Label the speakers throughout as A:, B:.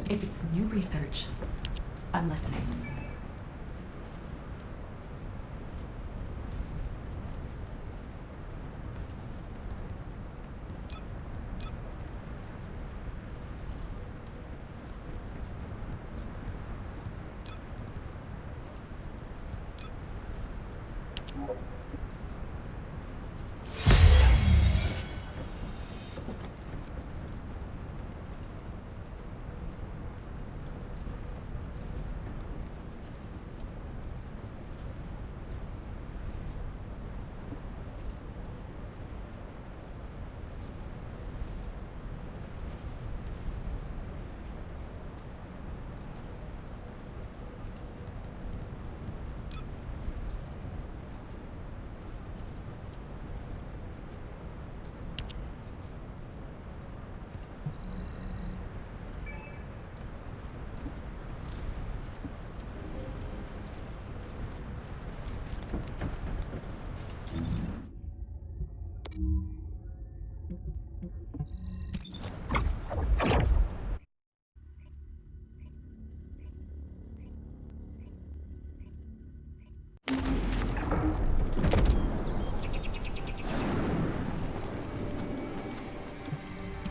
A: If it's new research, I'm listening.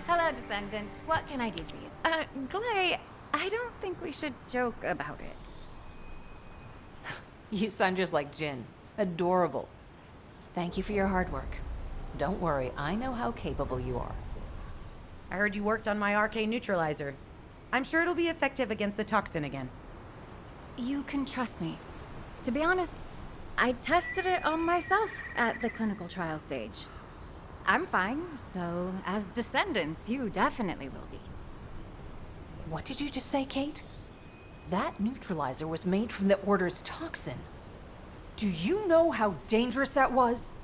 B: Hello, Descendant. What can I do for you? Glay, I don't think we should joke about it.
C: You sound just like Jin. Adorable. Thank you for your hard work. Don't worry, I know how capable you are.
D: I heard you worked on my arcane neutralizer. I'm sure it'll be effective against the toxin again.
B: You can trust me. To be honest, I tested it on myself at the clinical trial stage. I'm fine, so as Descendants, you definitely will be.
C: What did you just say, Kate? That neutralizer was made from the Order's toxin. Do you know how dangerous that was?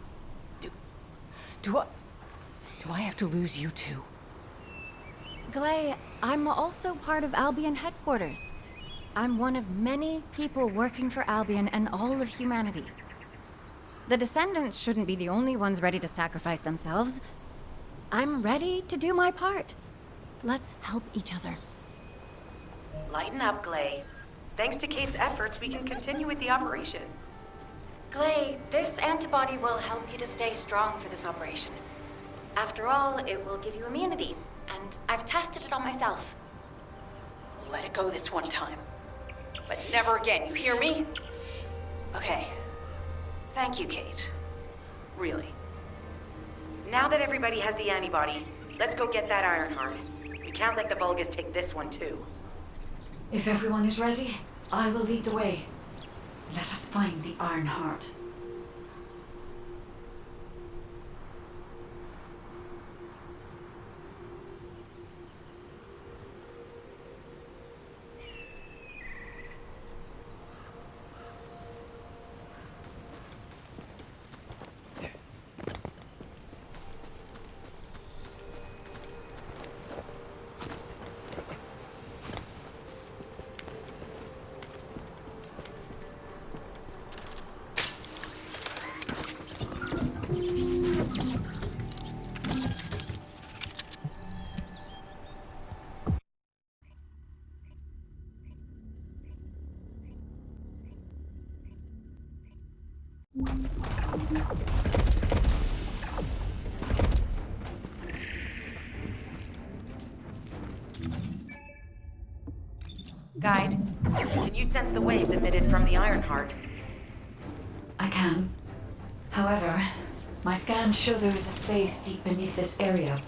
C: Do I have to lose you too?
B: Glay, I'm also part of Albion headquarters. I'm one of many people working for Albion and all of humanity. The Descendants shouldn't be the only ones ready to sacrifice themselves. I'm ready to do my part. Let's help each other.
D: Lighten up, Glay. Thanks to Kate's efforts, we can continue with the operation.
B: Glay, this antibody will help you to stay strong for this operation. After all, it will give you immunity, and I've tested it on myself.
C: Let it go this one time. But never again, you hear me? Okay. Thank you, Kate. Really.
D: Now that everybody has the antibody, let's go get that Ironheart. We can't let the Vulgus take this one too.
A: If everyone is ready, I will lead the way. Let us find the Iron Heart.
D: Guide, can you sense the waves emitted from the Ironheart?
A: I can. However, my scans show there is a space deep beneath this area.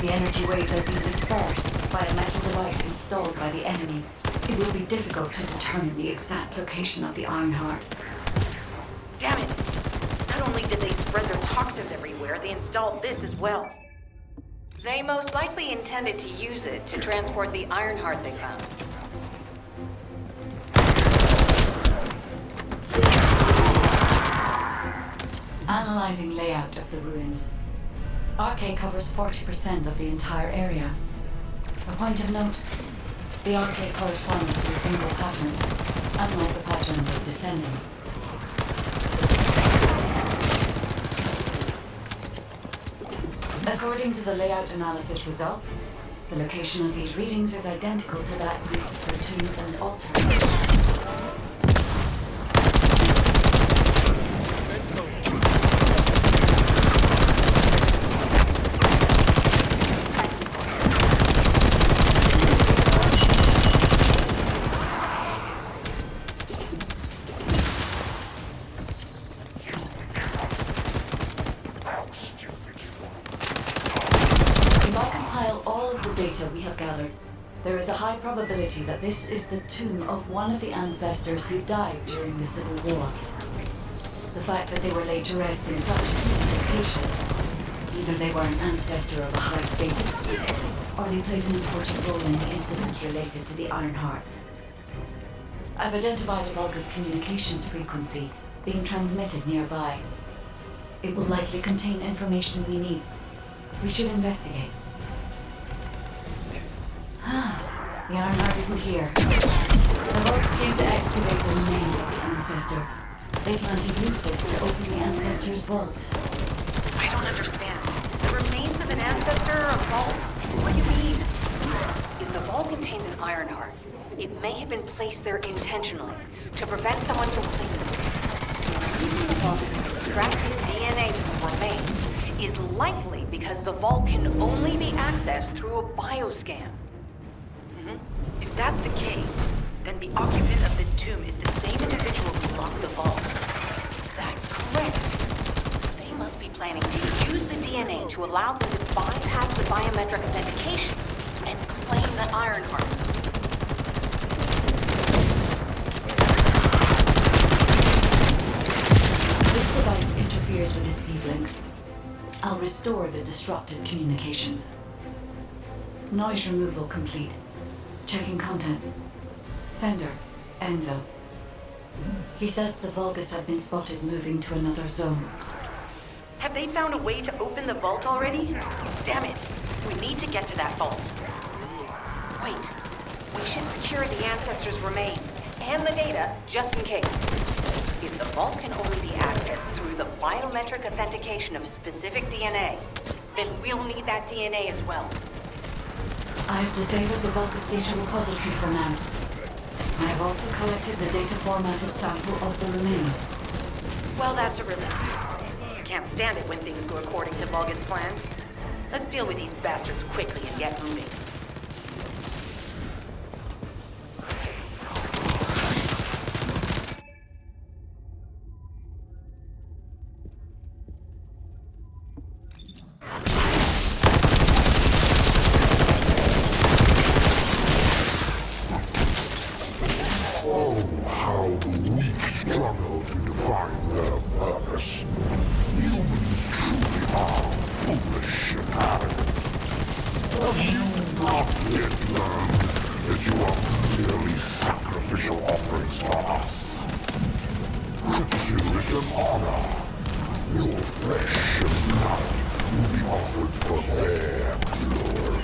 A: The energy waves are being dispersed by a metal device installed by the enemy. It will be difficult to determine the exact location of the Iron Heart.
D: Damn it! Not only did they spread their toxins everywhere, they installed this as well.
C: They most likely intended to use it to transport the Ironheart they found.
A: Analyzing layout of the ruins. RK covers 40% of the entire area. A point of note, the RK corresponds to a single pattern, unlike the patterns of Descendants. According to the layout analysis results, The location of these readings is identical to that used for tombs and altars. If I compile all of the data we have gathered, there is a high probability that this is the tomb of one of the ancestors who died during the Civil War. The fact that they were laid to rest in such a key location, either they were an ancestor of a high status, or they played an important role in the incidents related to the Iron Hearts. I've identified a Vulgus communications frequency being transmitted nearby. It will likely contain information we need. We should investigate. The Ironheart isn't here. The Vulgus came to excavate the remains of the ancestor. They plan to use this to open the ancestor's vault.
D: I don't understand. The remains of an ancestor or a vault? What do you mean?
E: If the vault contains an Ironheart, it may have been placed there intentionally to prevent someone from claiming it. The reason the vault has extracted DNA from the remains is likely because the vault can only be accessed through a bioscan.
D: If that's the case, then the occupant of this tomb is the same individual who locked the vault.
E: That's correct. They must be planning to use the DNA to allow them to bypass the biometric authentication and claim the Ironheart.
A: This device interferes with the Seedlings. I'll restore the disrupted communications. Noise removal complete. Checking contents. Sender, Enzo. He says the Vulgus have been spotted moving to another zone.
D: Have they found a way to open the vault already? Damn it! We need to get to that vault.
E: Wait, we should secure the ancestors' remains and the data just in case. If the vault can only be accessed through the biometric authentication of specific DNA, then we'll need that DNA as well.
A: I have disabled the Vulgus data repository for now. I have also collected the data formatted sample of the remains.
D: Well, that's a relief. I can't stand it when things go according to Vulgus plans. Let's deal with these bastards quickly and get moving.
F: Struggle to define their purpose. Humans truly are foolish at times. Have you not yet learned that you are merely sacrificial offerings for us? Criticism, honor. Your flesh and blood will be offered for their glory.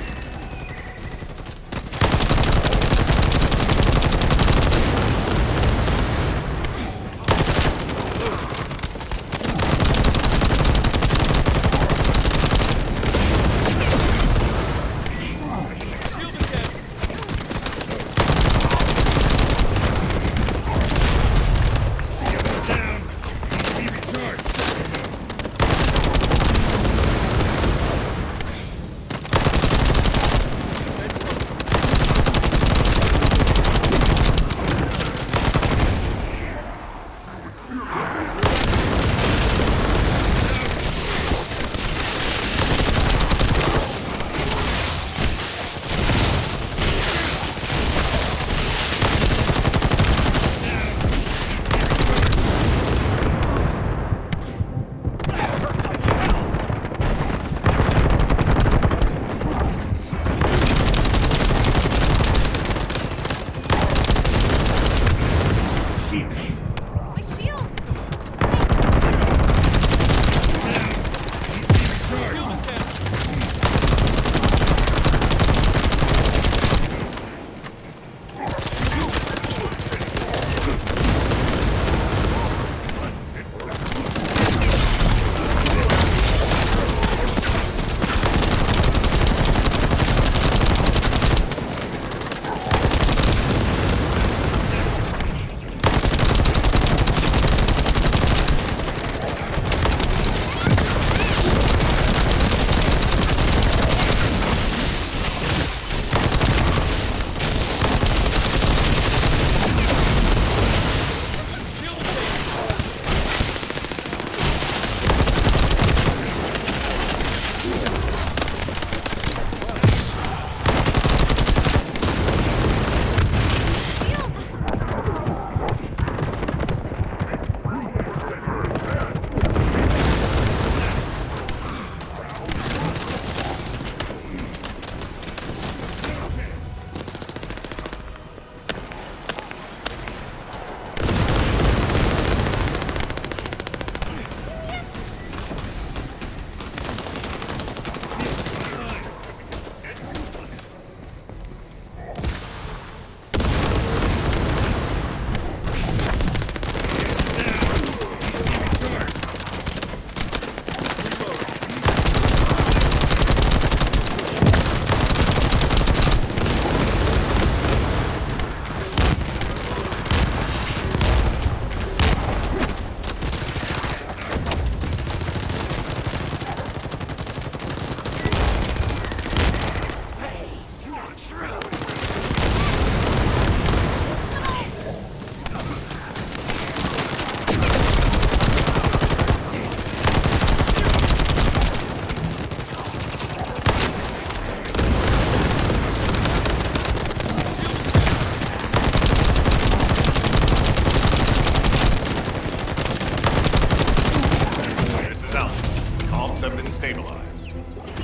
G: vaults have been stabilized.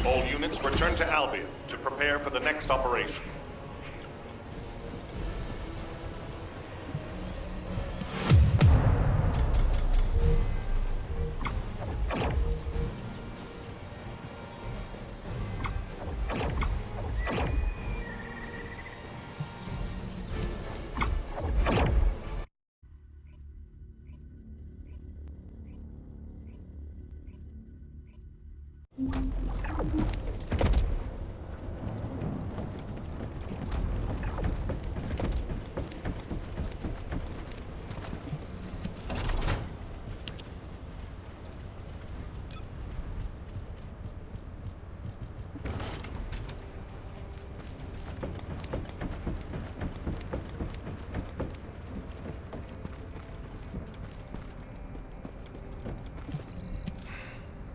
G: All units return to Albion to prepare for the next operation.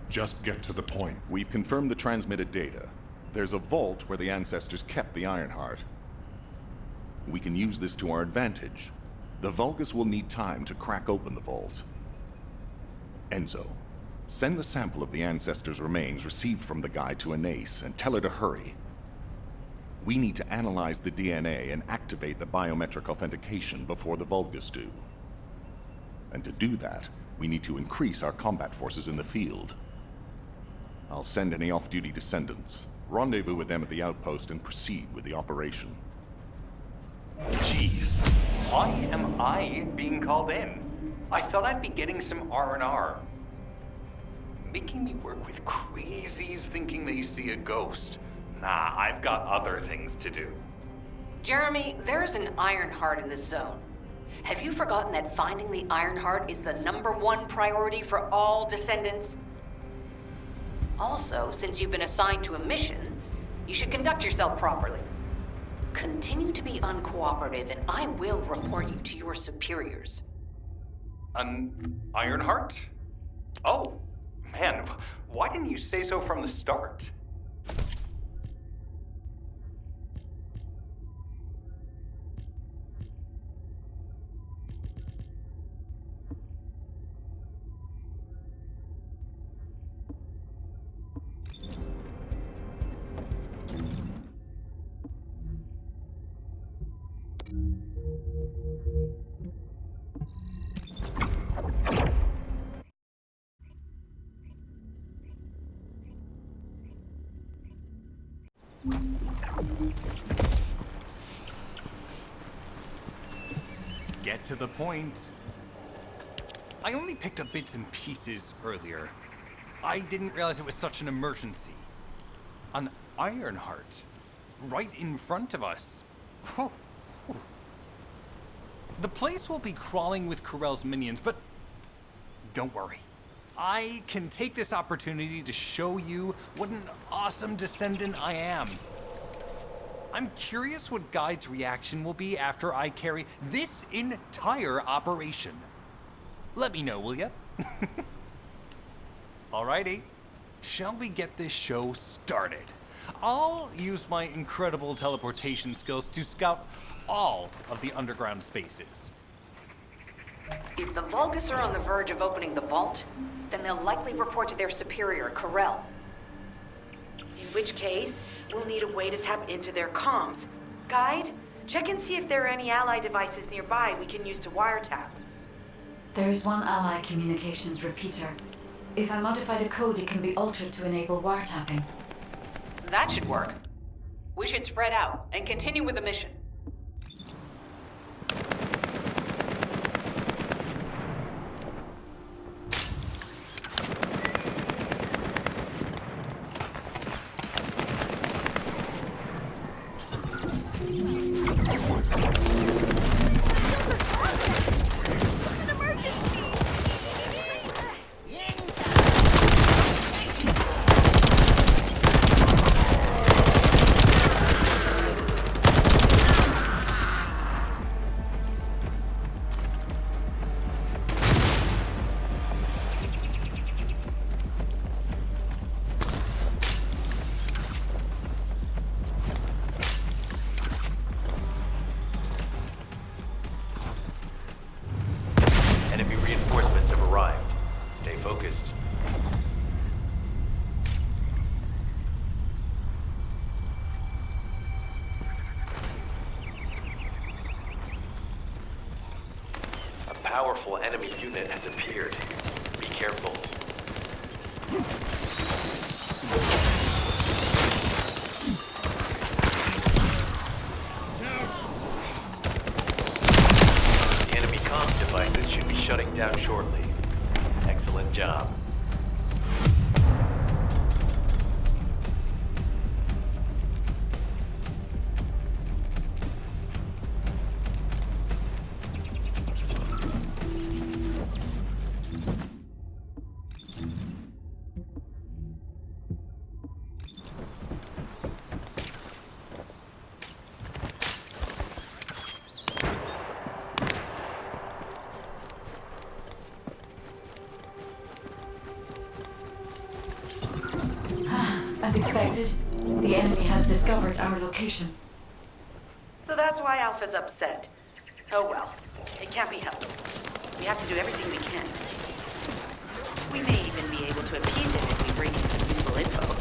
F: Just get to the point.
G: We've confirmed the transmitted data. There's a vault where the ancestors kept the Ironheart. We can use this to our advantage. The Vulgus will need time to crack open the vault. Enzo, send the sample of the ancestors' remains received from the guide to Anais and tell her to hurry. We need to analyze the DNA and activate the biometric authentication before the Vulgus do. And to do that, we need to increase our combat forces in the field. I'll send any off-duty descendants, rendezvous with them at the outpost, and proceed with the operation.
H: Jeez, why am I being called in? I thought I'd be getting some R&R. Making me work with crazies thinking they see a ghost. Nah, I've got other things to do.
E: Jeremy, there's an Ironheart in this zone. Have you forgotten that finding the Ironheart is the #1 priority for all Descendants? Also, since you've been assigned to a mission, you should conduct yourself properly. Continue to be uncooperative, and I will report you to your superiors.
H: An Ironheart? Oh, man, why didn't you say so from the start? Get to the point. I only picked up bits and pieces earlier. I didn't realize it was such an emergency. An Ironheart, right in front of us. The place will be crawling with Corell's minions, but don't worry. I can take this opportunity to show you what an awesome descendant I am. I'm curious what Guide's reaction will be after I carry this entire operation. Let me know, will ya? Alrighty, shall we get this show started? I'll use my incredible teleportation skills to scout all of the underground spaces.
E: If the Vulgus are on the verge of opening the vault, then they'll likely report to their superior, Corell.
D: In which case, we'll need a way to tap into their comms. Guide, check and see if there are any ally devices nearby we can use to wiretap.
A: There is one ally communications repeater. If I modify the code, it can be altered to enable wiretapping.
E: That should work. We should spread out and continue with the mission.
H: Enemy reinforcements have arrived. Stay focused.
I: powerful enemy unit has appeared. Be careful. The enemy comms devices should be shutting down shortly. Excellent job.
A: As expected, the enemy has discovered our location.
D: So that's why Alpha's upset. Oh well, it can't be helped. We have to do everything we can. We may even be able to appease him if we bring him some useful info.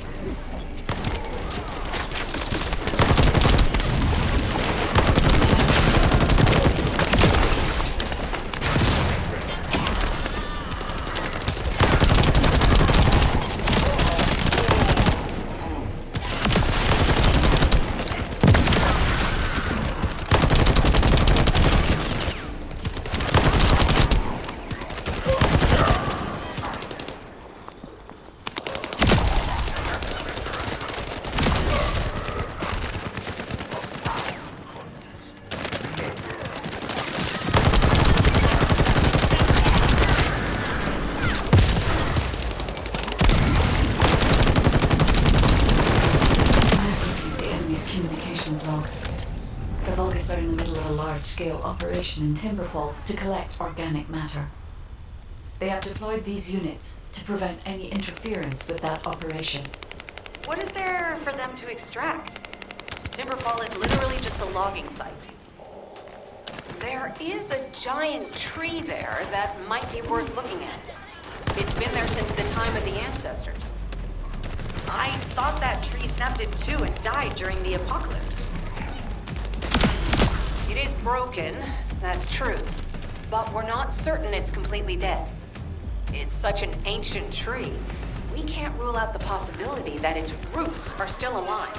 A: Logs. The Vulgus are in the middle of a large-scale operation in Timberfall to collect organic matter. They have deployed these units to prevent any interference with that operation.
D: What is there for them to extract? Timberfall is literally just a logging site.
E: There is a giant tree there that might be worth looking at. It's been there since the time of the ancestors.
D: I thought that tree snapped in two and died during the apocalypse.
E: It is broken, that's true, but we're not certain it's completely dead. It's such an ancient tree, we can't rule out the possibility that its roots are still alive.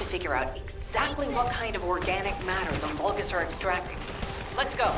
E: Figure out exactly what kind of organic matter the Vulgus are extracting. Let's go.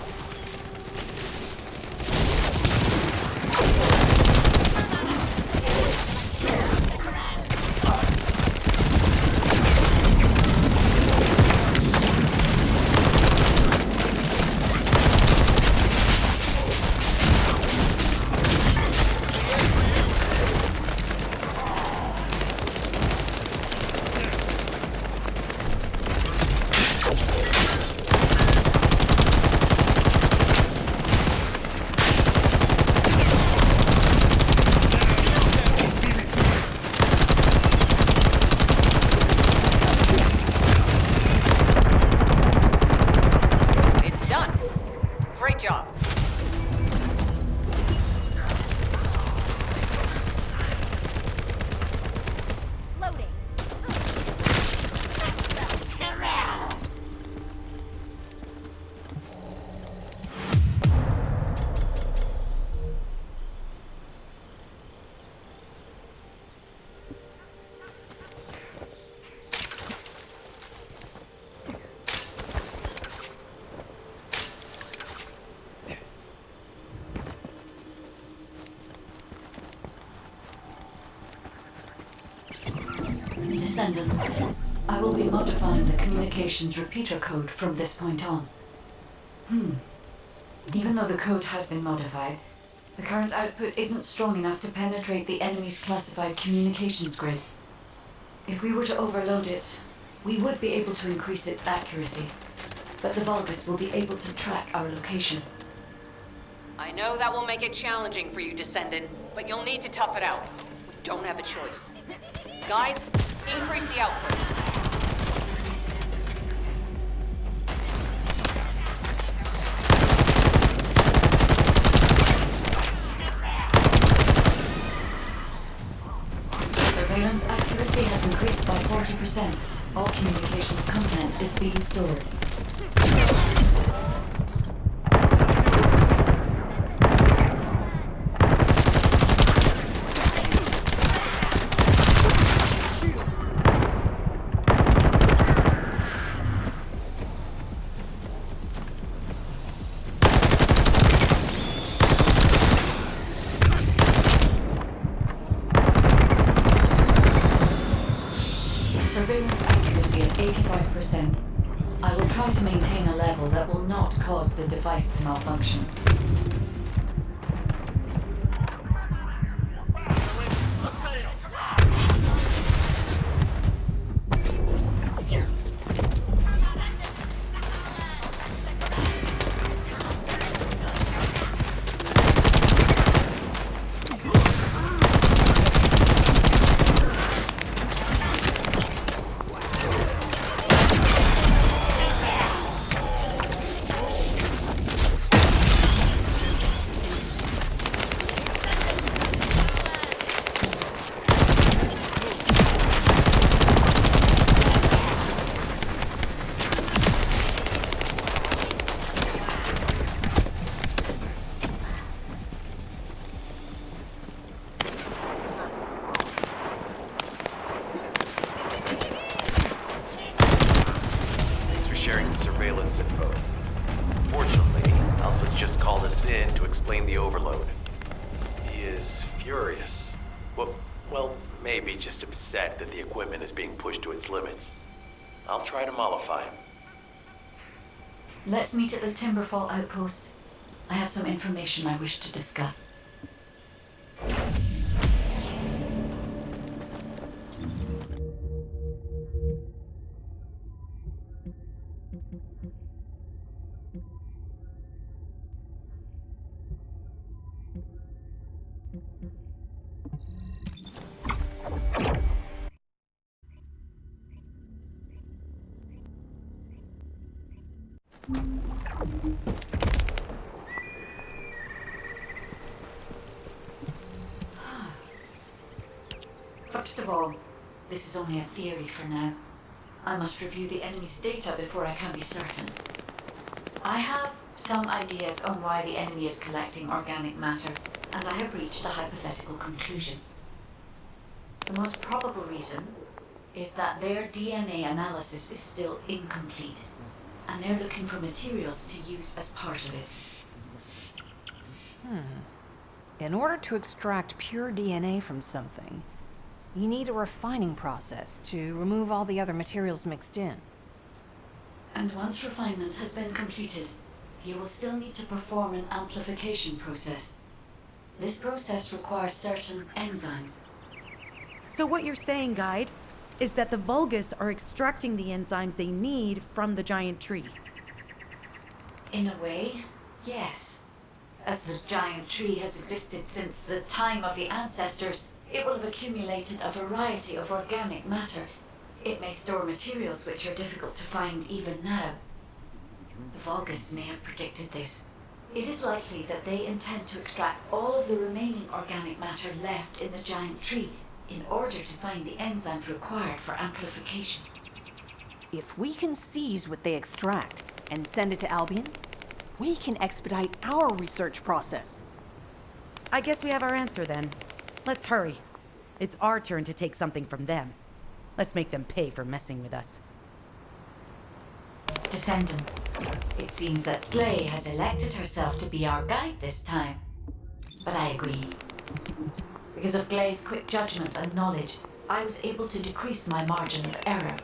A: Descendant, I will be modifying the communications repeater code from this point on. Even though the code has been modified, the current output isn't strong enough to penetrate the enemy's classified communications grid. If we were to overload it, we would be able to increase its accuracy, but the Vulgus will be able to track our location.
E: I know that will make it challenging for you, Descendant, but you'll need to tough it out. We don't have a choice. Guide, increase the output.
A: Surveillance accuracy has increased by 40%. All communications content is being stored. Surveillance accuracy at 85%. I will try to maintain a level that will not cause the device to malfunction.
I: Sharing the surveillance info. Fortunately, Alpha's just called us in to explain the overload. He is furious. Well, maybe just upset that the equipment is being pushed to its limits. I'll try to mollify him.
A: Let's meet at the Timberfall outpost. I have some information I wish to discuss. First of all, this is only a theory for now. I must review the enemy's data before I can be certain. I have some ideas on why the enemy is collecting organic matter, and I have reached a hypothetical conclusion. The most probable reason is that their DNA analysis is still incomplete, and they're looking for materials to use as part of it.
C: In order to extract pure DNA from something, you need a refining process to remove all the other materials mixed in.
A: And once refinement has been completed, you will still need to perform an amplification process. This process requires certain enzymes.
J: So what you're saying, Guide, is that the Vulgus are extracting the enzymes they need from the giant tree.
A: In a way, yes. As the giant tree has existed since the time of the ancestors, it will have accumulated a variety of organic matter. It may store materials which are difficult to find even now. The Vulgus may have predicted this. It is likely that they intend to extract all of the remaining organic matter left in the giant tree in order to find the enzymes required for amplification.
C: If we can seize what they extract and send it to Albion, we can expedite our research process.
J: I guess we have our answer then. Let's hurry. It's our turn to take something from them. Let's make them pay for messing with us.
A: Descendant, it seems that Glay has elected herself to be our guide this time. But I agree. Because of Glay's quick judgment and knowledge, I was able to decrease my margin of error.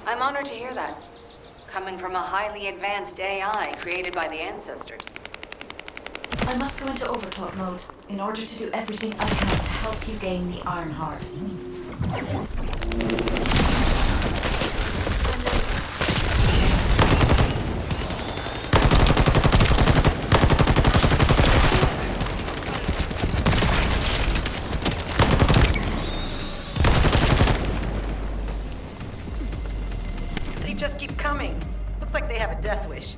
E: I'm honored to hear that. Coming from a highly advanced AI created by the ancestors.
A: I must go into overclock mode in order to do everything I can to help you gain the Iron Heart.
D: They just keep coming. Looks like they have a death wish.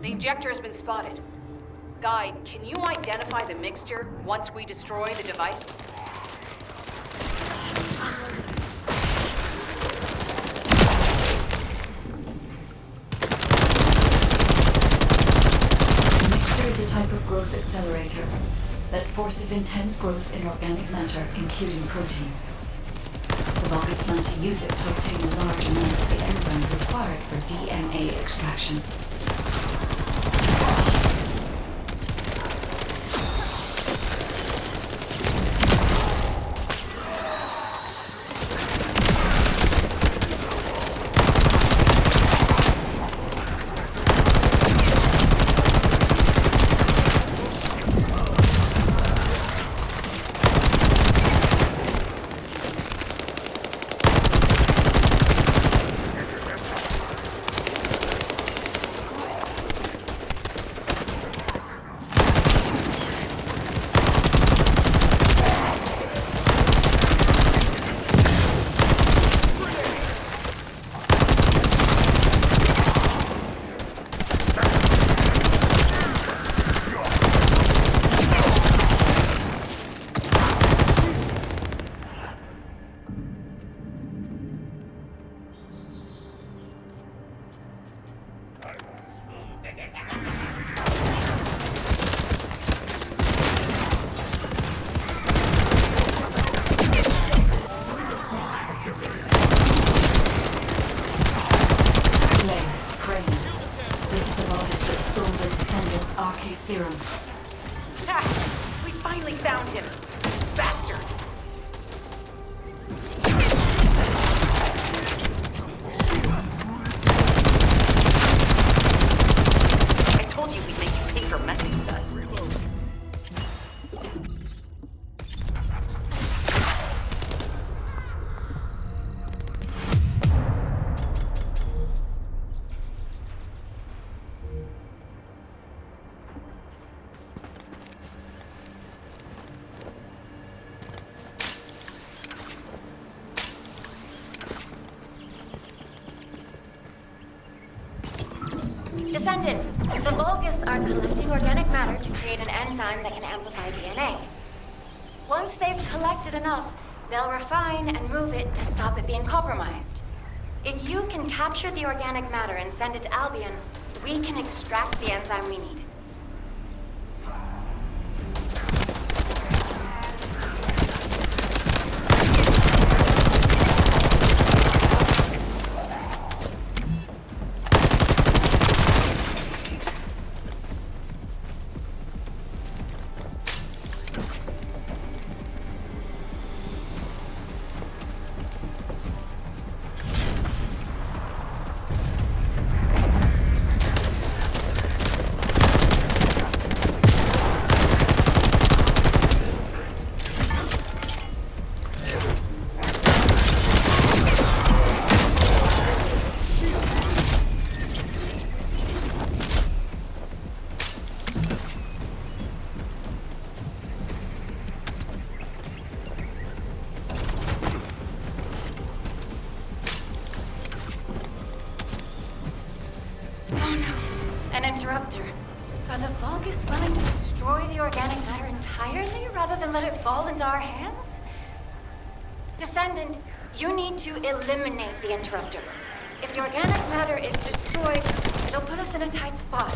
E: The injector has been spotted. Guide, can you identify the mixture once we destroy the device?
A: The mixture is a type of growth accelerator that forces intense growth in organic matter, including proteins. The Vulgus plan to use it to obtain a large amount of the enzymes required for DNA extraction. Serum.
D: Ha! We finally found him! Bastard! I told you we'd make you pay for messing with us.
B: Descendant, the Vulgus are collecting organic matter to create an enzyme that can amplify DNA. Once they've collected enough, they'll refine and move it to stop it being compromised. If you can capture the organic matter and send it to Albion, we can extract the enzyme we need. An interrupter. Are the Vulgus willing to destroy the organic matter entirely rather than let it fall into our hands? Descendant, you need to eliminate the interrupter. If the organic matter is destroyed, it'll put us in a tight spot.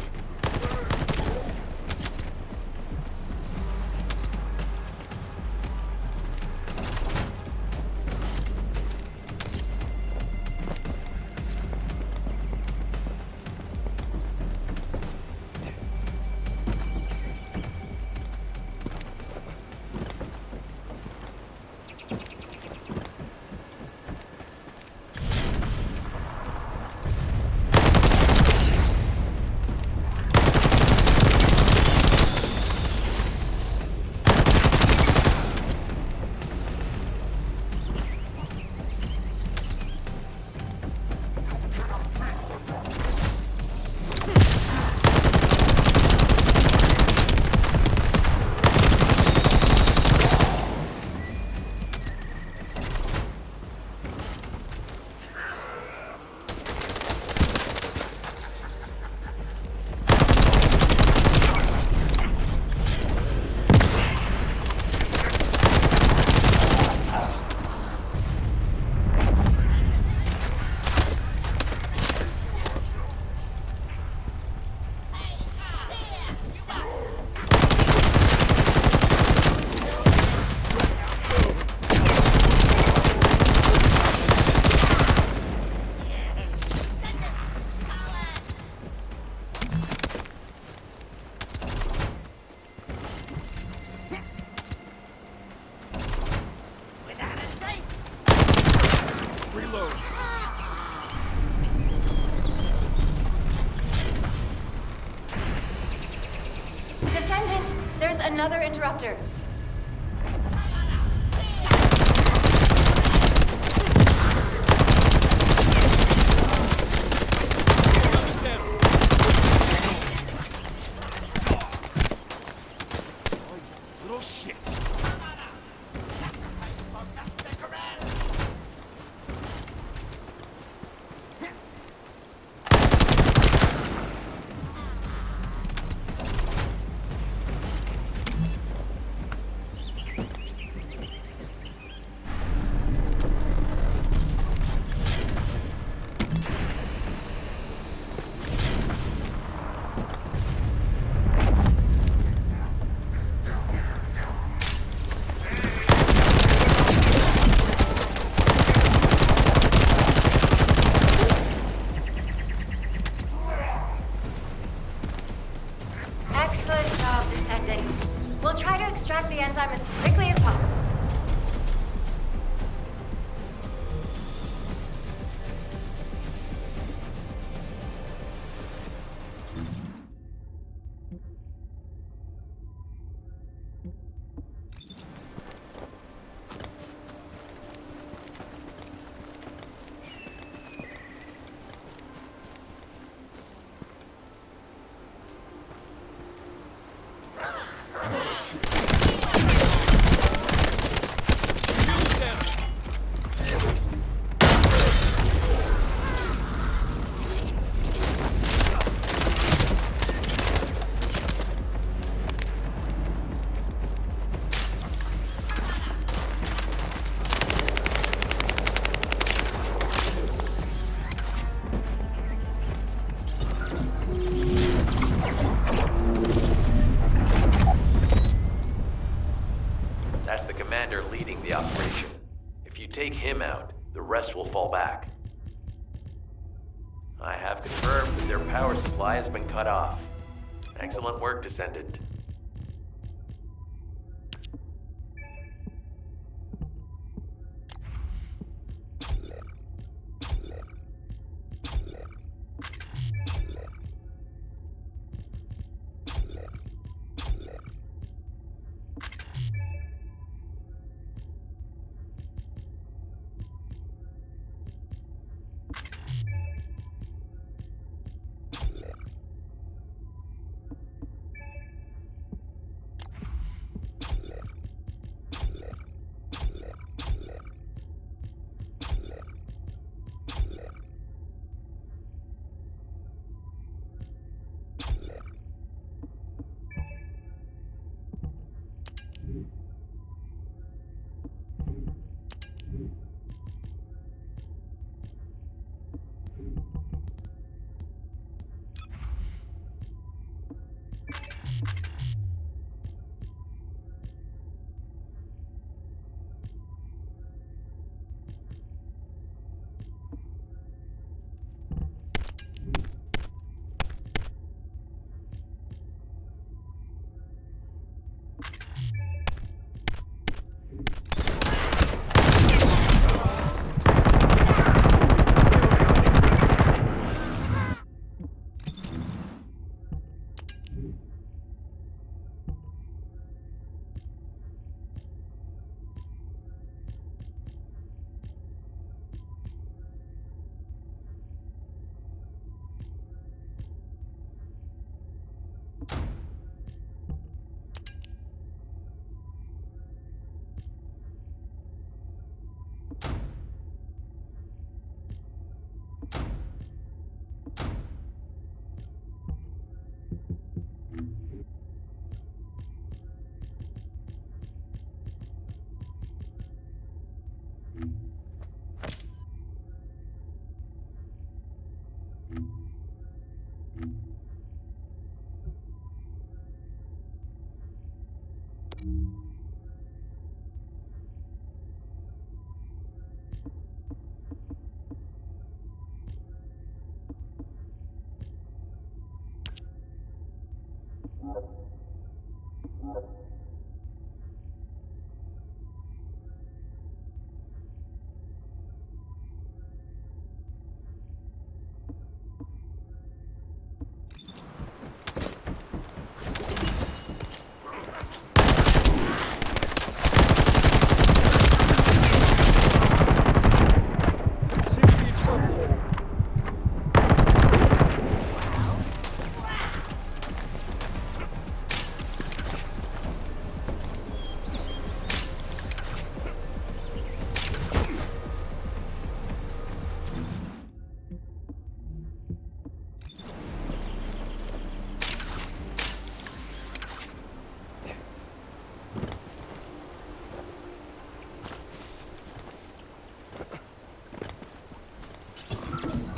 B: Descendant, there's another interrupter.
F: Little shits.
B: Excellent job, Descendant. We'll try to extract the enzyme as quickly as possible.
I: That's the commander leading the operation. If you take him out, the rest will fall back. I have confirmed that their power supply has been cut off. Excellent work, Descendant.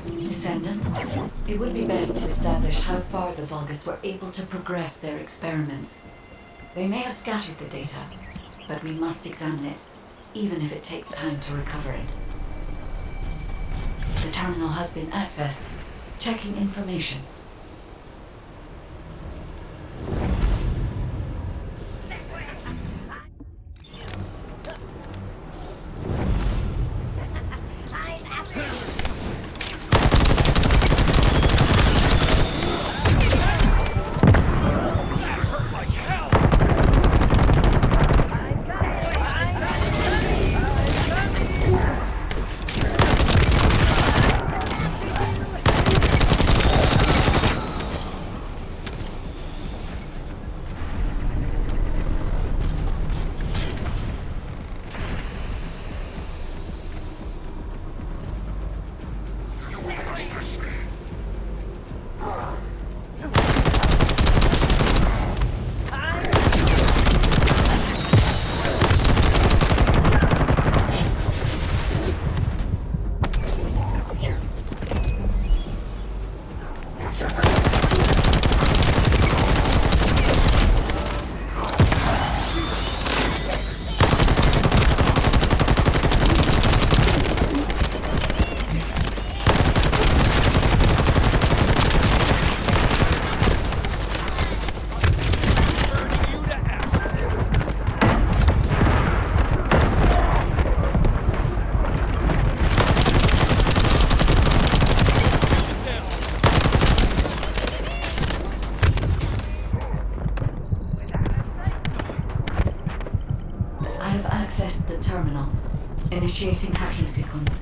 A: Descendant, it would be best to establish how far the Vulgus were able to progress their experiments. They may have scattered the data, but we must examine it, even if it takes time to recover it. The terminal has been accessed. Checking information. Accessed the terminal. Initiating hacking sequence.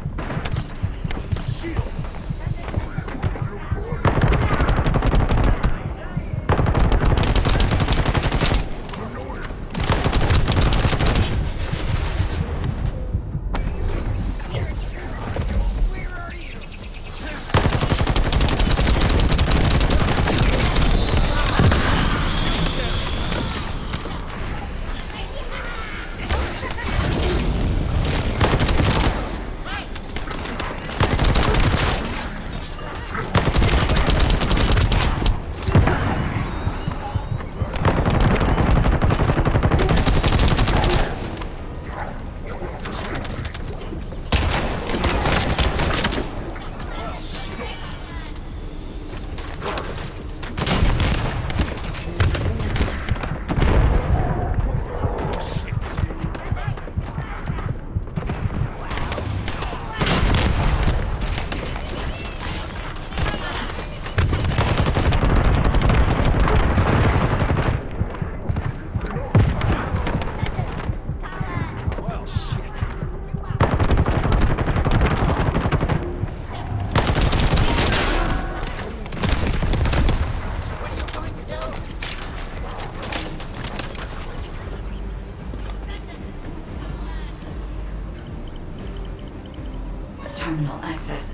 A: Terminal access.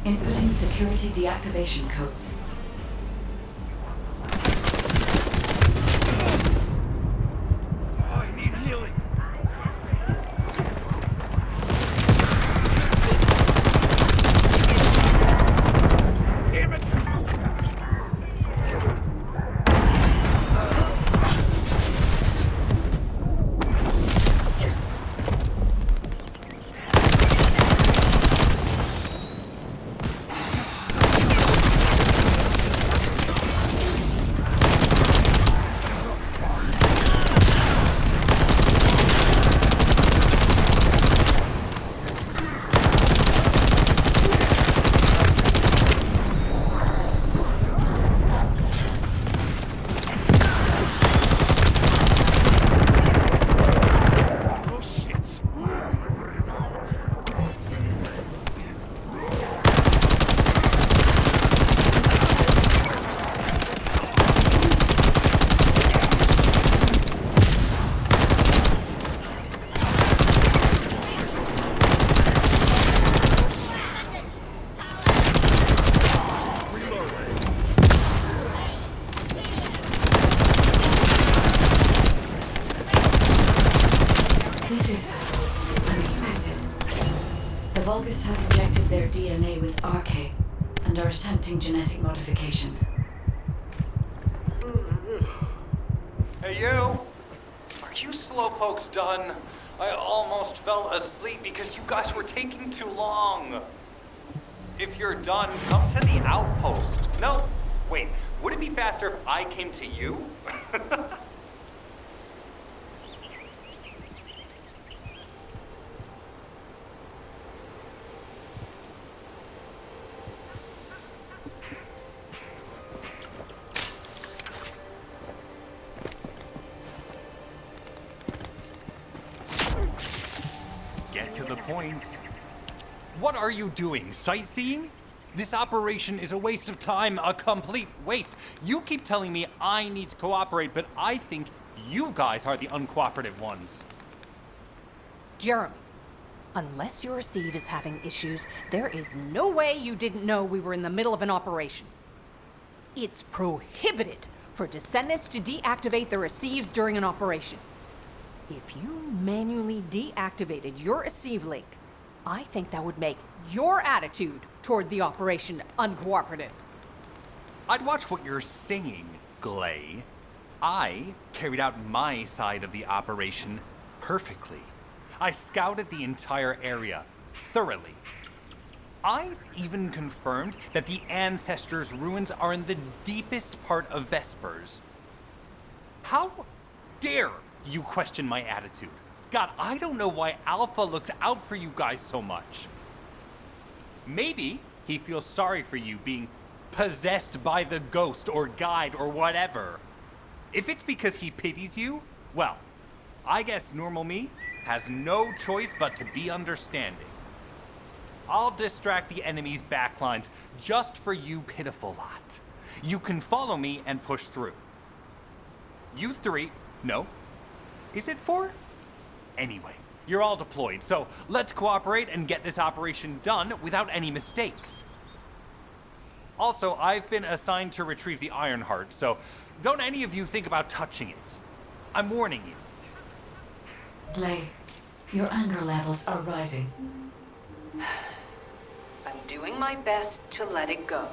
A: Inputting security deactivation codes.
K: I need healing. Damn it!
A: Vulgus have injected their DNA with RK and are attempting genetic modifications.
H: Hey, you! Are you slowpokes done? I almost fell asleep because you guys were taking too long. If you're done, come to the outpost. No, wait, would it be faster if I came to you? Get to the point. What are you doing? Sightseeing? This operation is a waste of time, a complete waste. You keep telling me I need to cooperate, but I think you guys are the uncooperative ones.
C: Jeremy, unless your receive is having issues, there is no way you didn't know we were in the middle of an operation. It's prohibited for Descendants to deactivate their receives during an operation. If you manually deactivated your receive link, I think that would make your attitude toward the operation uncooperative.
H: I'd watch what you're saying, Glay. I carried out my side of the operation perfectly. I scouted the entire area thoroughly. I've even confirmed that the Ancestors' ruins are in the deepest part of Vespers. How dare you question my attitude? God, I don't know why Alpha looks out for you guys so much. Maybe he feels sorry for you being possessed by the ghost or guide or whatever. If it's because he pities you, well, I guess normal me has no choice but to be understanding. I'll distract the enemy's backlines just for you pitiful lot. You can follow me and push through. You three, no. Is it four? Anyway, you're all deployed, so let's cooperate and get this operation done without any mistakes. Also, I've been assigned to retrieve the Ironheart, so don't any of you think about touching it. I'm warning you.
A: Glay, your anger levels are rising.
E: I'm doing my best to let it go.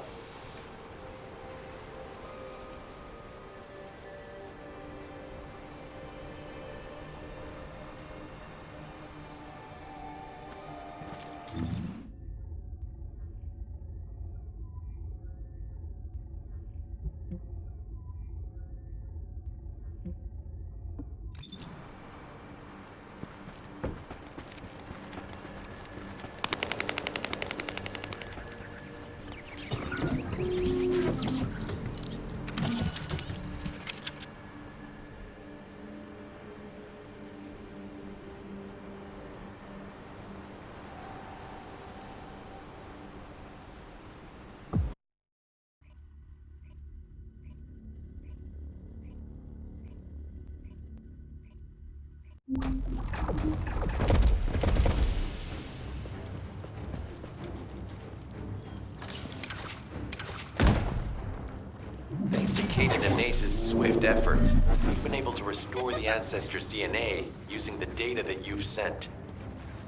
I: Thanks to Kaden and Nace's swift efforts, we've been able to restore the Ancestors' DNA using the data that you've sent.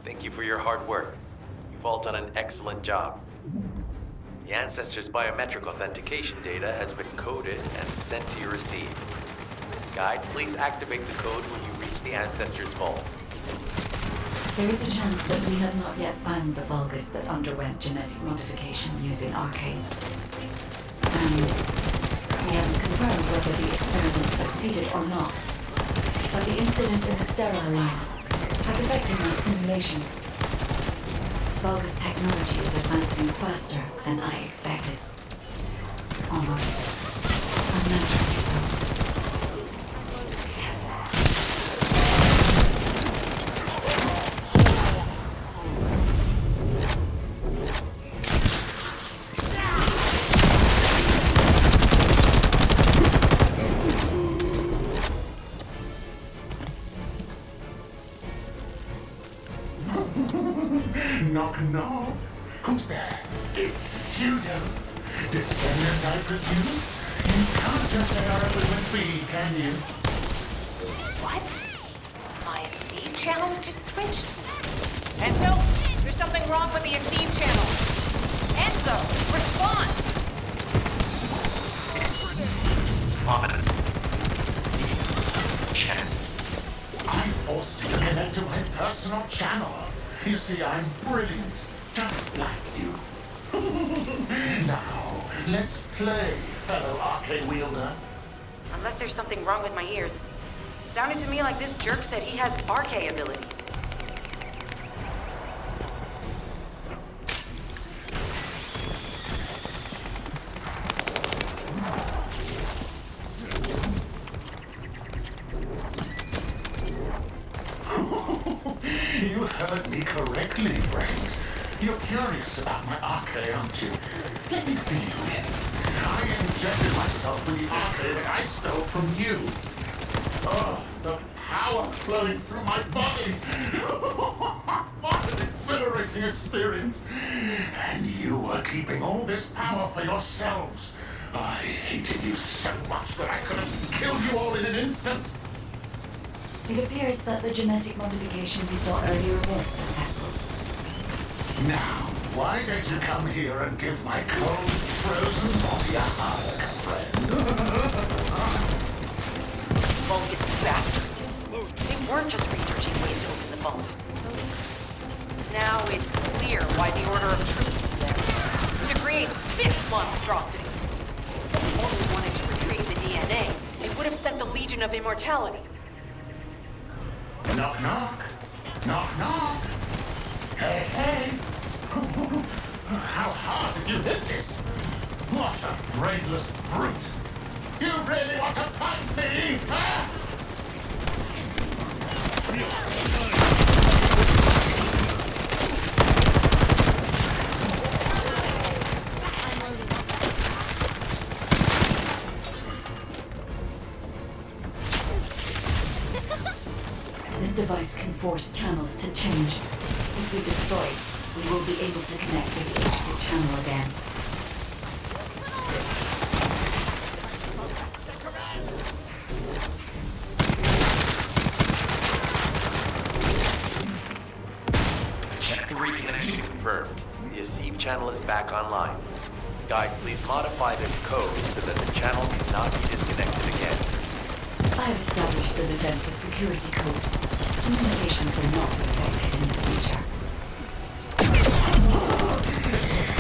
I: Thank you for your hard work. You've all done an excellent job. The Ancestors' biometric authentication data has been coded and sent to your receive. Guide, please activate the code when you reach the Ancestors' vault.
A: There is a chance that we have not yet found the Vulgus that underwent genetic modification using RK. And we haven't confirmed whether the experiment succeeded or not. But the incident in the sterile land has affected my simulations. Vulgus technology is advancing faster than I expected. Almost unnaturally so.
F: Knock, knock. Who's there? It's you, Descendant, I presume? You can't just say our equipment be, can you?
E: What? My seed channels just switched? Pento, you're something wrong with the Esteem channel. Enzo, respond!
F: I forced you to connect to my personal channel. You see, I'm brilliant, just like you. Now, let's play, fellow arcade wielder.
D: Unless there's something wrong with my ears. Sounded to me like this jerk said he has RK abilities.
F: You heard me correctly, friend. You're curious about my arcade, aren't you? Let me fill you in. I injected myself with the arcade that I stole from you. Oh, the power flowing through my body. What an exhilarating experience. And you were keeping all this power for yourselves. I hated you so much that I could have killed you all in an instant.
A: It appears that the genetic modification we saw earlier was successful.
F: Now, why don't you come here and give my cold, frozen body a hug, friend?
D: Vulgus bastards. They weren't just researching ways to open the vault. Now it's clear why the Order of Truth was there. To create this monstrosity. If they only wanted to retrieve the DNA, they would have sent the Legion of Immortality.
F: Knock, knock. Knock, knock. Hey, hey. How hard did you hit this? What a brainless brute. You really want to fight me, huh?
A: This device can force channels to change. If we destroy it, we will be able to connect to the HQ channel again.
I: Reconnection confirmed. The Esteem channel is back online. Guide, please modify this code so that the channel cannot be disconnected again.
A: I have established the defensive security code. Communications will not be affected in the future.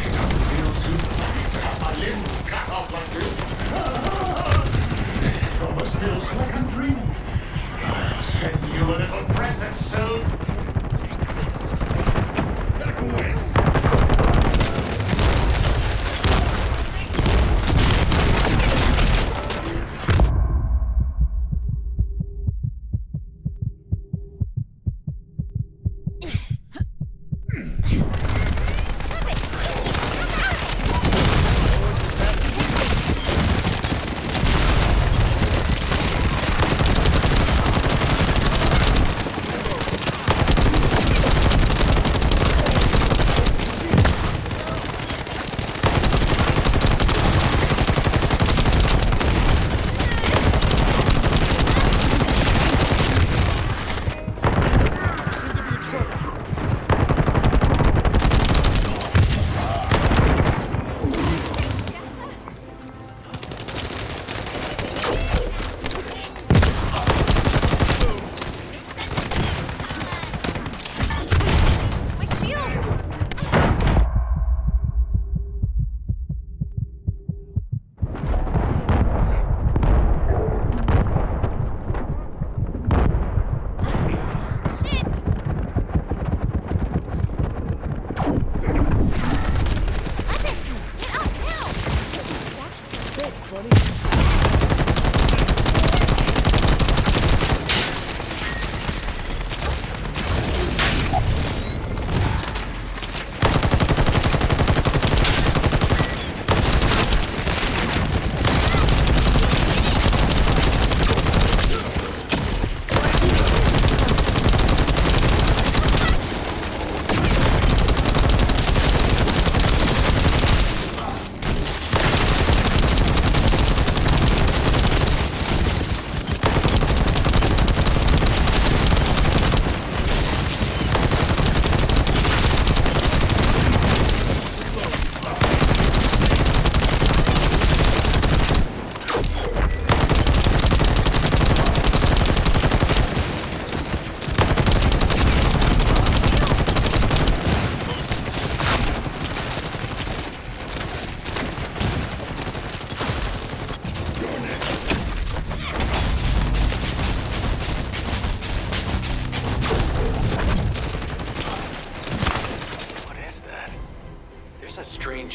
F: It doesn't feel too bad to have my limbs cut off like this. It almost feels like I'm dreaming. I'll send you a little present soon.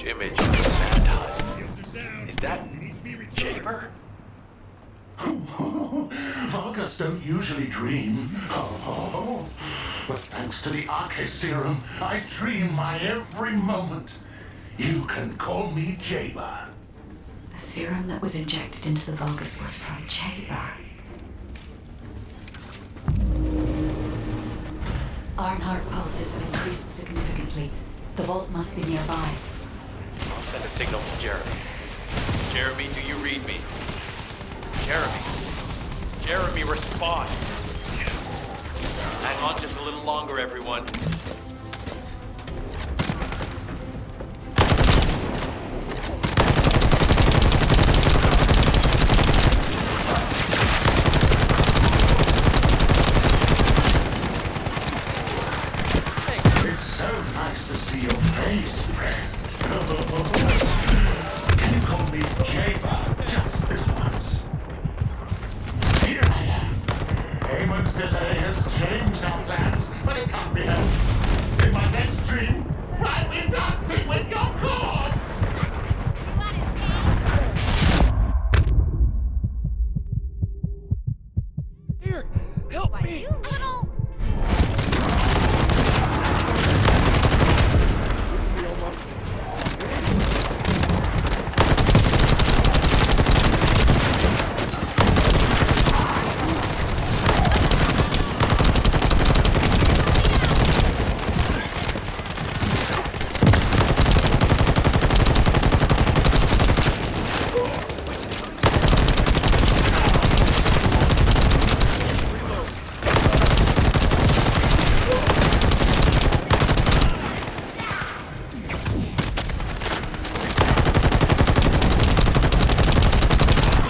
I: huge image of the manhunt. Is that Jaber?
F: Vulgus don't usually dream. Oh, but thanks to the Arche serum, I dream my every moment. You can call me Jaber.
A: The serum that was injected into the Vulgus was from Jaber. Ironheart pulses have increased significantly. The vault must be nearby.
I: I'll send a signal to Jeremy. Jeremy, do you read me? Jeremy. Jeremy, respond. Hang on just a little longer, everyone.